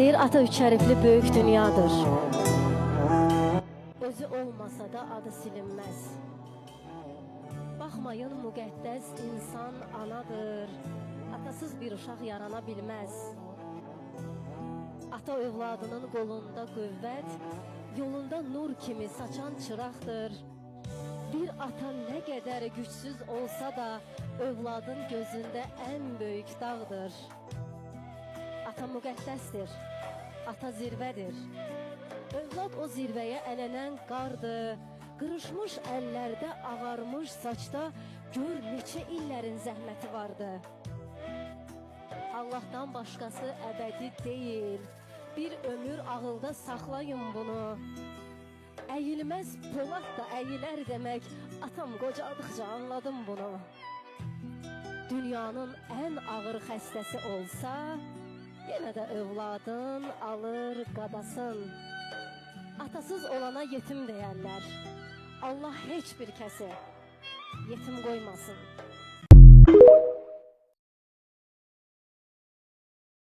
Deyir ata üç hərfli böyük dünyadır. Özü olmasa da adı silinməz. Baxmayın müqəddəs insan anadır. Atasız bir uşaq yarana bilməz. Ata övladının qolunda qüvvət, yolunda nur kimi saçan çıraqdır. Bir ata nə qədər gücsüz olsa da övladın gözündə ən böyük dağdır. Ata müqəddəsdir, ata zirvədir. Övlad o zirvəyə ələnən qardır. Qırışmış əllərdə, ağarmış saçda gör neçə illərin zəhməti vardı. Allahdan başqası əbədi deyil. Bir ömür ağılda saxlayın bunu. Əyilməz polad da əyilər demək, atam qocadıqca anladım bunu. Dünyanın ən ağır xəstəsi olsa, yenə də övladın alır qadasın. Atasız olana yetim deyərlər. Allah heç bir kəsi yetim qoymasın.